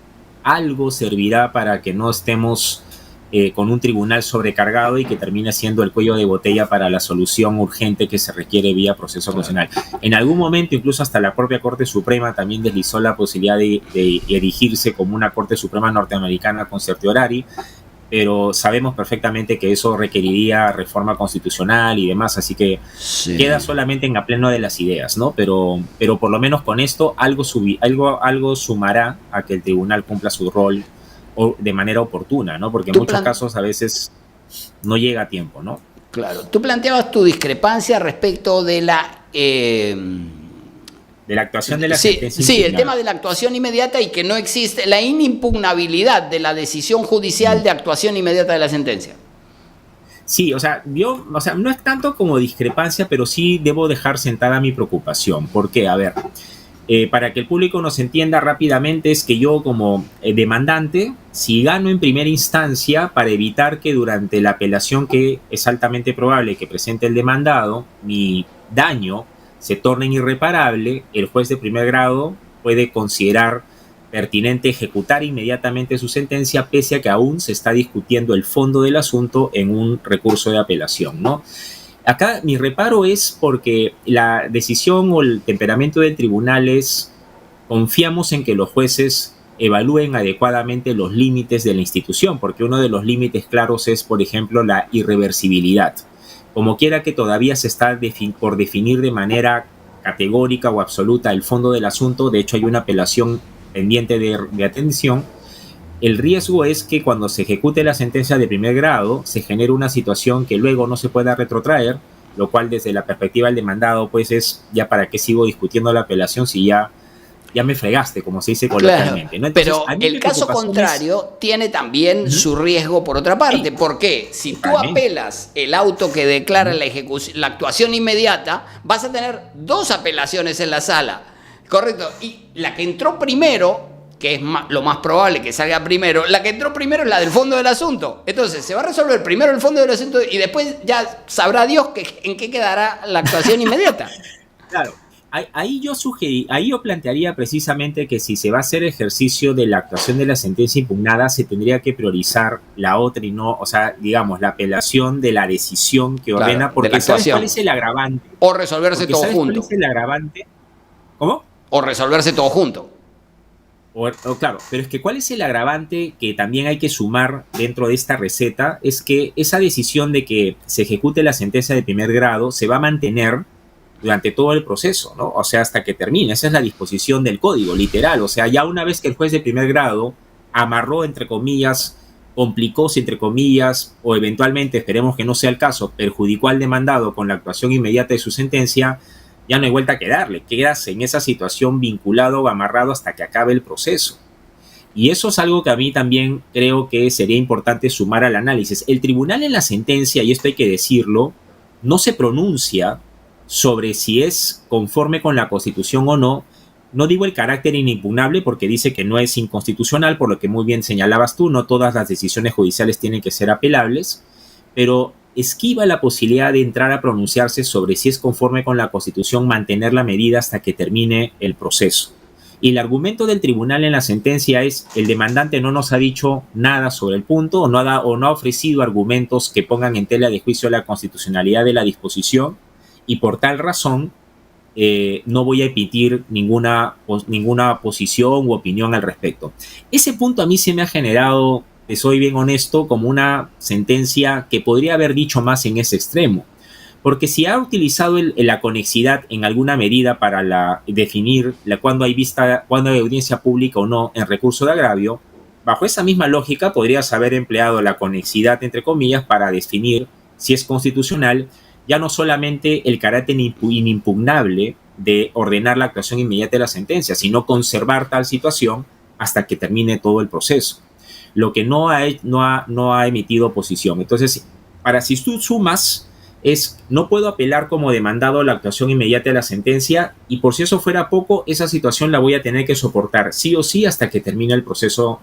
algo servirá para que no estemos con un tribunal sobrecargado y que termine siendo el cuello de botella para la solución urgente que se requiere vía proceso constitucional. En algún momento, incluso hasta la propia Corte Suprema también deslizó la posibilidad de erigirse como una Corte Suprema norteamericana con certiorari, pero sabemos perfectamente que eso requeriría reforma constitucional y demás, así que queda solamente en a pleno de las ideas, ¿no? Pero por lo menos con esto algo sumará a que el tribunal cumpla su rol de manera oportuna, ¿no? Porque en muchos casos a veces no llega a tiempo, ¿no? Claro. Tú planteabas tu discrepancia respecto de la... de la actuación de la sentencia. Sí, el tema de la actuación inmediata y que no existe la inimpugnabilidad de la decisión judicial de actuación inmediata de la sentencia. Sí, o sea, no es tanto como discrepancia, pero sí debo dejar sentada mi preocupación. ¿Por qué? A ver, para que el público nos entienda rápidamente, es que yo como demandante, si gano en primera instancia, para evitar que durante la apelación, que es altamente probable que presente el demandado, mi daño se torne irreparable, el juez de primer grado puede considerar pertinente ejecutar inmediatamente su sentencia, pese a que aún se está discutiendo el fondo del asunto en un recurso de apelación, ¿no? Acá mi reparo es porque la decisión o el temperamento del tribunal es, confiamos en que los jueces evalúen adecuadamente los límites de la institución, porque uno de los límites claros es, por ejemplo, la irreversibilidad. Como quiera que todavía se está por definir de manera categórica o absoluta el fondo del asunto, de hecho hay una apelación pendiente de atención, el riesgo es que cuando se ejecute la sentencia de primer grado se genere una situación que luego no se pueda retrotraer, lo cual desde la perspectiva del demandado pues es, ya para qué sigo discutiendo la apelación si ya me fregaste, como se dice coloquialmente, claro, ¿no? Entonces, pero el caso contrario tiene también su riesgo por otra parte. Sí. ¿Por qué? Si tú apelas el auto que declara la actuación inmediata, vas a tener dos apelaciones en la sala, ¿correcto? Y la que entró primero que es lo más probable que salga primero, la que entró primero es la del fondo del asunto. Entonces, se va a resolver primero el fondo del asunto y después ya sabrá Dios en qué quedará la actuación inmediata. Claro. Ahí yo plantearía precisamente que si se va a hacer ejercicio de la actuación de la sentencia impugnada, se tendría que priorizar la otra y no, o sea, digamos, la apelación de la decisión que ordena, Claro, porque ¿sabes cuál es el agravante? O resolverse Porque todo ¿sabes junto. cuál es el agravante? ¿Cómo? O resolverse todo junto. Claro, pero es que ¿cuál es el agravante que también hay que sumar dentro de esta receta? Es que esa decisión de que se ejecute la sentencia de primer grado se va a mantener durante todo el proceso, ¿no? O sea, hasta que termine. Esa es la disposición del código, literal. O sea, ya una vez que el juez de primer grado amarró, entre comillas, complicó, entre comillas, o eventualmente, esperemos que no sea el caso, perjudicó al demandado con la actuación inmediata de su sentencia, ya no hay vuelta que darle. Quedas en esa situación vinculado o amarrado hasta que acabe el proceso. Y eso es algo que a mí también creo que sería importante sumar al análisis. El tribunal en la sentencia, y esto hay que decirlo, no se pronuncia sobre si es conforme con la Constitución o no. No digo el carácter inimpugnable porque dice que no es inconstitucional, por lo que muy bien señalabas tú, no todas las decisiones judiciales tienen que ser apelables, pero esquiva la posibilidad de entrar a pronunciarse sobre si es conforme con la Constitución mantener la medida hasta que termine el proceso. Y el argumento del tribunal en la sentencia es: el demandante no nos ha dicho nada sobre el punto o no ha ofrecido argumentos que pongan en tela de juicio la constitucionalidad de la disposición, y por tal razón no voy a emitir ninguna posición u opinión al respecto. Ese punto a mí se me ha generado, te soy bien honesto, como una sentencia que podría haber dicho más en ese extremo. Porque si ha utilizado la conexidad en alguna medida para definir cuándo hay audiencia pública o no en recurso de agravio, bajo esa misma lógica podrías haber empleado la conexidad, entre comillas, para definir si es constitucional ya no solamente el carácter inimpugnable de ordenar la actuación inmediata de la sentencia, sino conservar tal situación hasta que termine todo el proceso, lo que no ha emitido posición. Entonces, si tú sumas, no puedo apelar como demandado a la actuación inmediata de la sentencia, y por si eso fuera poco, esa situación la voy a tener que soportar sí o sí hasta que termine el proceso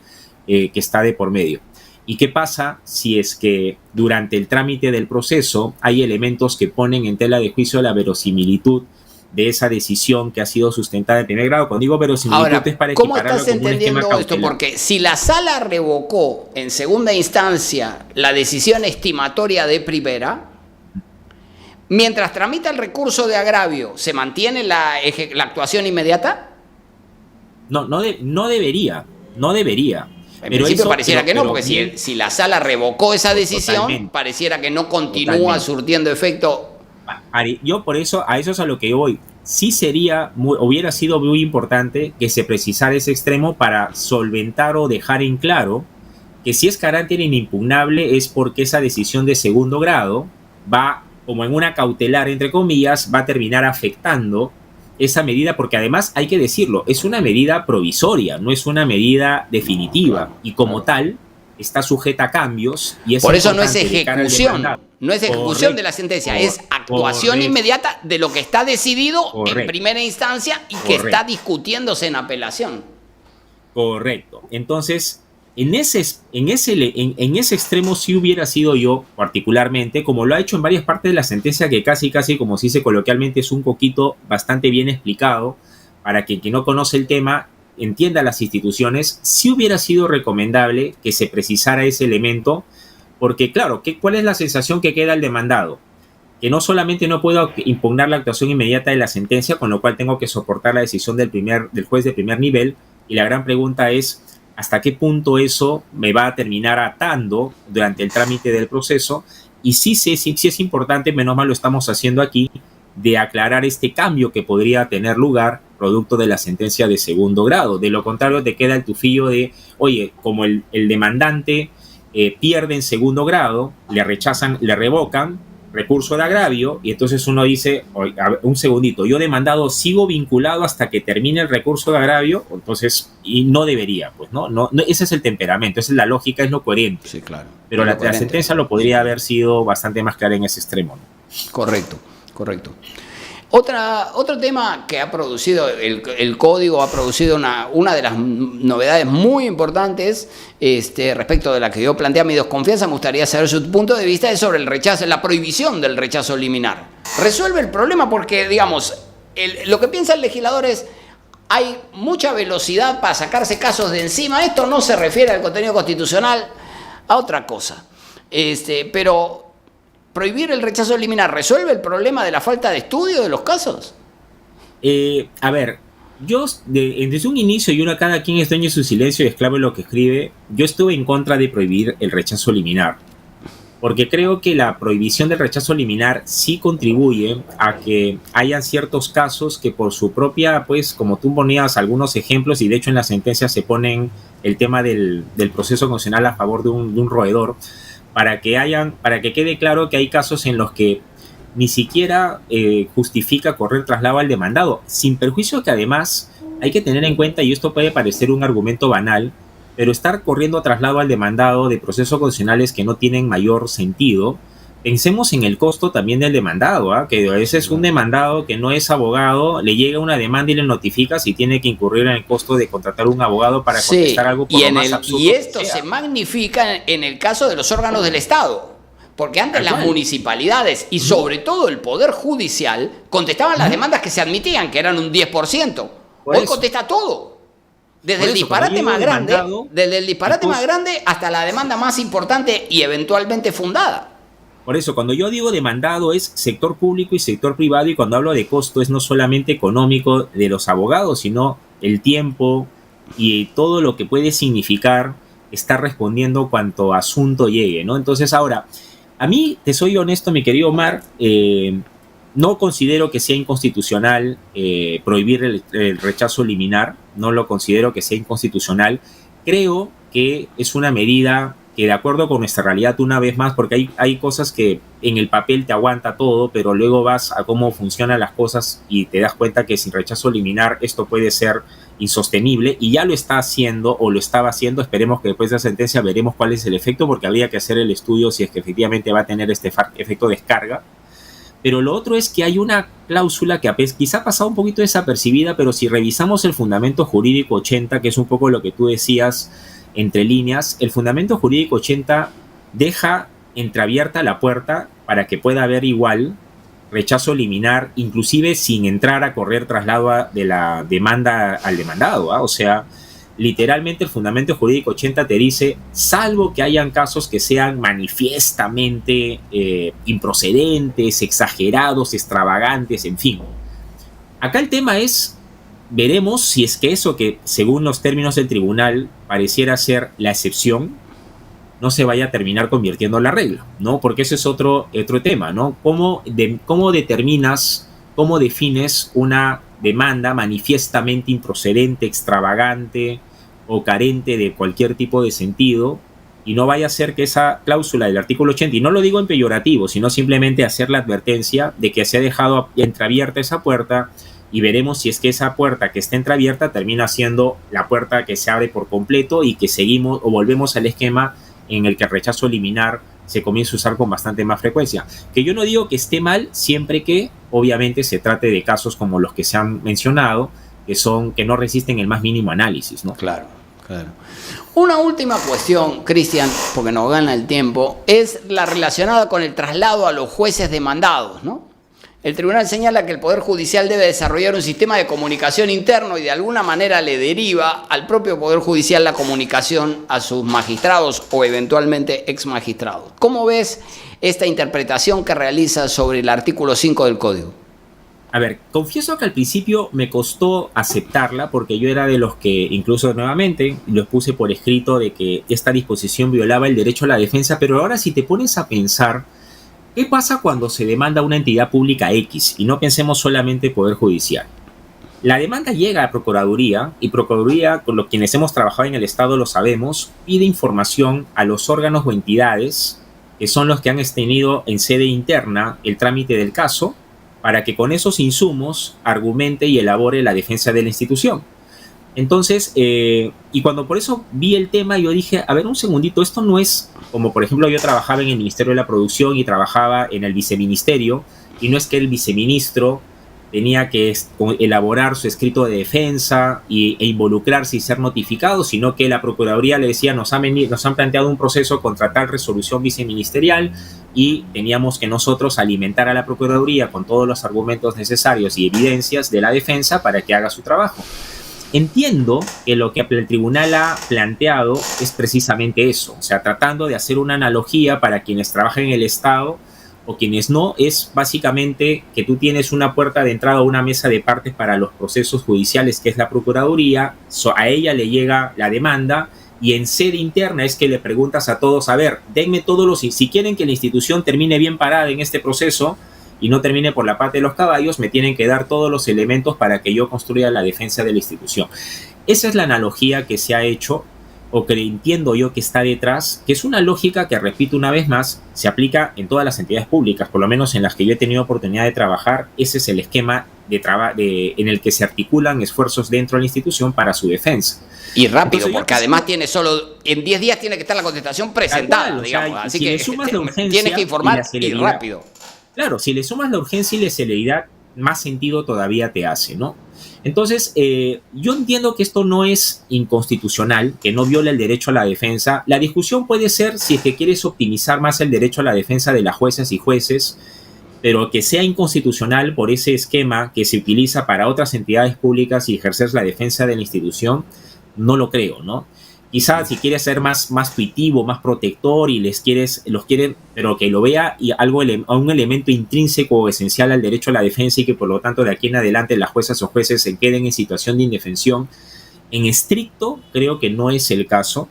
que está de por medio. ¿Y qué pasa si es que durante el trámite del proceso hay elementos que ponen en tela de juicio la verosimilitud de esa decisión que ha sido sustentada en primer grado? Cuando digo verosimilitud, ahora, es para ¿cómo equipararlo estás como un esquema entendiendo esto? cautelar. Porque si la sala revocó en segunda instancia la decisión estimatoria de primera, mientras tramita el recurso de agravio, ¿se mantiene la actuación inmediata? No debería. En principio pareciera que no, porque si la sala revocó esa decisión, totalmente, pareciera que no continúa surtiendo efecto. Yo por eso, a eso es a lo que voy. Sí hubiera sido muy importante que se precisara ese extremo para solventar o dejar en claro que si es carácter inimpugnable es porque esa decisión de segundo grado va, como en una cautelar, entre comillas, va a terminar afectando esa medida, porque además hay que decirlo, es una medida provisoria, no es una medida definitiva, y como tal está sujeta a cambios. Y por eso no es ejecución, no es ejecución de la sentencia, es actuación inmediata de lo que está decidido en primera instancia y que está discutiéndose en apelación. Correcto. Entonces, en ese extremo sí hubiera sido yo, particularmente, como lo ha hecho en varias partes de la sentencia, que casi, como se dice coloquialmente, es un poquito bastante bien explicado, para que quien no conoce el tema entienda las instituciones, sí hubiera sido recomendable que se precisara ese elemento, porque claro, ¿cuál es la sensación que queda al demandado? Que no solamente no puedo impugnar la actuación inmediata de la sentencia, con lo cual tengo que soportar la decisión del juez de primer nivel, y la gran pregunta es: ¿hasta qué punto eso me va a terminar atando durante el trámite del proceso? Y sí es importante, menos mal lo estamos haciendo aquí, de aclarar este cambio que podría tener lugar producto de la sentencia de segundo grado. De lo contrario, te queda el tufillo de, oye, como el demandante pierde en segundo grado, le rechazan, le revocan recurso de agravio, y entonces uno dice: oye, a ver, un segundito, yo demandado sigo vinculado hasta que termine el recurso de agravio, entonces, y no debería, pues, no, ese es el temperamento, esa es la lógica, es lo coherente. Sí, claro. Pero la sentencia lo podría haber sido bastante más clara en ese extremo, ¿no? Correcto. Otro tema que ha producido el código, ha producido una de las novedades muy importantes respecto de la que yo plantea mi desconfianza, me gustaría saber su punto de vista, es sobre el rechazo, la prohibición del rechazo liminar. ¿Resuelve el problema? Porque, digamos, lo que piensa el legislador es, hay mucha velocidad para sacarse casos de encima. Esto no se refiere al contenido constitucional, a otra cosa. Pero prohibir el rechazo liminar, ¿resuelve el problema de la falta de estudio de los casos? A ver, yo desde un inicio, y cada quien es dueño de su silencio y esclavo de lo que escribe, yo estuve en contra de prohibir el rechazo liminar. Porque creo que la prohibición del rechazo liminar sí contribuye a que hayan ciertos casos que por su propia, pues como tú ponías algunos ejemplos, y de hecho en la sentencia se ponen el tema del proceso constitucional a favor de un roedor, para que quede claro que hay casos en los que ni siquiera justifica correr traslado al demandado, sin perjuicio que además hay que tener en cuenta, y esto puede parecer un argumento banal, pero estar corriendo traslado al demandado de procesos constitucionales que no tienen mayor sentido, pensemos en el costo también del demandado, que a veces un demandado que no es abogado, le llega una demanda y le notifica si tiene que incurrir en el costo de contratar un abogado para contestar algo por lo más absurdo. Y esto se magnifica en el caso de los órganos del Estado, porque antes las municipalidades y sobre todo el Poder Judicial contestaban las demandas que se admitían, que eran un 10%. Hoy contesta todo. Desde el disparate más grande hasta la demanda más importante y eventualmente fundada. Por eso, cuando yo digo demandado es sector público y sector privado, y cuando hablo de costo es no solamente económico de los abogados, sino el tiempo y todo lo que puede significar estar respondiendo cuanto asunto llegue, ¿no? Entonces, ahora, a mí, te soy honesto, mi querido Omar, no considero que sea inconstitucional prohibir el rechazo liminar, no lo considero que sea inconstitucional. Creo que es una medida que, de acuerdo con nuestra realidad, una vez más, porque hay cosas que en el papel te aguanta todo, pero luego vas a cómo funcionan las cosas y te das cuenta que sin rechazo liminar esto puede ser insostenible, y ya lo está haciendo o lo estaba haciendo. Esperemos que después de la sentencia veremos cuál es el efecto, porque habría que hacer el estudio si es que efectivamente va a tener este efecto descarga. Pero lo otro es que hay una cláusula que quizá ha pasado un poquito desapercibida, pero si revisamos el fundamento jurídico 80, que es un poco lo que tú decías entre líneas, el fundamento jurídico 80 deja entreabierta la puerta para que pueda haber igual rechazo liminar, inclusive sin entrar a correr traslado de la demanda al demandado, O sea, literalmente el fundamento jurídico 80 te dice, salvo que hayan casos que sean manifiestamente improcedentes, exagerados, extravagantes, en fin. Acá el tema es, veremos si es que eso que según los términos del tribunal pareciera ser la excepción, no se vaya a terminar convirtiendo en la regla, ¿no? Porque ese es otro tema, ¿no? ¿Cómo determinas, cómo defines una demanda manifiestamente improcedente, extravagante o carente de cualquier tipo de sentido, y no vaya a ser que esa cláusula del artículo 80, y no lo digo en peyorativo, sino simplemente hacer la advertencia de que se ha dejado entreabierta esa puerta, y veremos si es que esa puerta que está entreabierta termina siendo la puerta que se abre por completo y que seguimos o volvemos al esquema en el que el rechazo liminar se comienza a usar con bastante más frecuencia. Que yo no digo que esté mal, siempre que obviamente se trate de casos como los que se han mencionado, que no resisten el más mínimo análisis, ¿no? Claro. Una última cuestión, Cristian, porque nos gana el tiempo, es la relacionada con el traslado a los jueces demandados, ¿no? El tribunal señala que el Poder Judicial debe desarrollar un sistema de comunicación interno y de alguna manera le deriva al propio Poder Judicial la comunicación a sus magistrados o eventualmente exmagistrados. ¿Cómo ves esta interpretación que realiza sobre el artículo 5 del Código? A ver, confieso que al principio me costó aceptarla, porque yo era de los que, incluso nuevamente, lo puse por escrito de que esta disposición violaba el derecho a la defensa, pero ahora si te pones a pensar, ¿qué pasa cuando se demanda una entidad pública X? Y no pensemos solamente Poder Judicial. La demanda llega a Procuraduría, y Procuraduría, con quienes hemos trabajado en el Estado lo sabemos, pide información a los órganos o entidades que son los que han tenido en sede interna el trámite del caso, para que con esos insumos argumente y elabore la defensa de la institución. Entonces, y cuando por eso vi el tema, yo dije, a ver, un segundito, esto no es como, por ejemplo, yo trabajaba en el Ministerio de la Producción y trabajaba en el viceministerio, y no es que el viceministro tenía que elaborar su escrito de defensa e involucrarse y ser notificado, sino que la Procuraduría le decía, nos han planteado un proceso contra tal resolución viceministerial y teníamos que nosotros alimentar a la Procuraduría con todos los argumentos necesarios y evidencias de la defensa para que haga su trabajo. Entiendo que lo que el tribunal ha planteado es precisamente eso, o sea, tratando de hacer una analogía para quienes trabajan en el Estado o quienes no, es básicamente que tú tienes una puerta de entrada o una mesa de partes para los procesos judiciales, que es la Procuraduría, a ella le llega la demanda y en sede interna es que le preguntas a todos, a ver, denme todos los, si quieren que la institución termine bien parada en este proceso y no termine por la pata de los caballos, me tienen que dar todos los elementos para que yo construya la defensa de la institución. Esa es la analogía que se ha hecho, o que entiendo yo que está detrás, que es una lógica que, repito una vez más, se aplica en todas las entidades públicas, por lo menos en las que yo he tenido oportunidad de trabajar. Ese es el esquema en el que se articulan esfuerzos dentro de la institución para su defensa. Y rápido, porque además tiene solo, en 10 días tiene que estar la contestación presentada, cual, digamos. O sea, así si que le sumas la urgencia tienes que informar y rápido. Claro, si le sumas la urgencia y la celeridad, más sentido todavía te hace, ¿no? Entonces, yo entiendo que esto no es inconstitucional, que no viola el derecho a la defensa. La discusión puede ser si es que quieres optimizar más el derecho a la defensa de las jueces y jueces, pero que sea inconstitucional por ese esquema que se utiliza para otras entidades públicas y ejercer la defensa de la institución, no lo creo, ¿no? Quizás si quieres ser más tuitivo, más protector y los quieren, pero que lo vea y un elemento intrínseco o esencial al derecho a la defensa y que por lo tanto de aquí en adelante las juezas o jueces se queden en situación de indefensión. En estricto creo que no es el caso,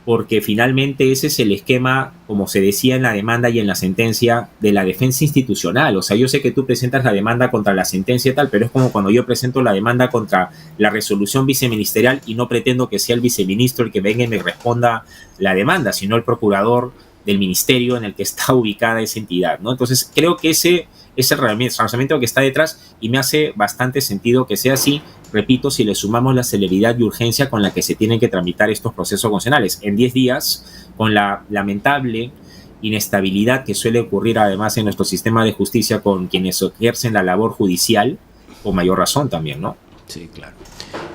porque finalmente ese es el esquema, como se decía en la demanda y en la sentencia, de la defensa institucional. O sea, yo sé que tú presentas la demanda contra la sentencia y tal, pero es como cuando yo presento la demanda contra la resolución viceministerial y no pretendo que sea el viceministro el que venga y me responda la demanda, sino el procurador del ministerio en el que está ubicada esa entidad, ¿no? Entonces, creo que ese es el razonamiento que está detrás y me hace bastante sentido que sea así. Repito, si le sumamos la celeridad y urgencia con la que se tienen que tramitar estos procesos constitucionales. En 10 días, con la lamentable inestabilidad que suele ocurrir además en nuestro sistema de justicia con quienes ejercen la labor judicial, con mayor razón también, ¿no? Sí, claro.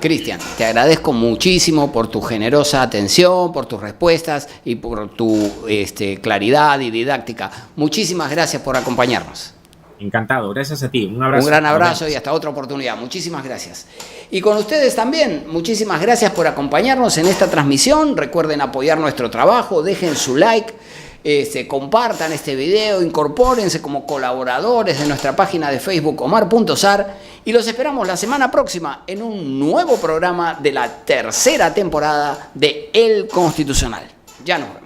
Cristian, te agradezco muchísimo por tu generosa atención, por tus respuestas y por tu claridad y didáctica. Muchísimas gracias por acompañarnos. Encantado, gracias a ti. Un abrazo. Un gran abrazo y hasta otra oportunidad. Muchísimas gracias. Y con ustedes también, muchísimas gracias por acompañarnos en esta transmisión. Recuerden apoyar nuestro trabajo, dejen su like, compartan este video, incorpórense como colaboradores de nuestra página de Facebook Omar.Sar y los esperamos la semana próxima en un nuevo programa de la tercera temporada de El Constitucional. Ya nos vemos.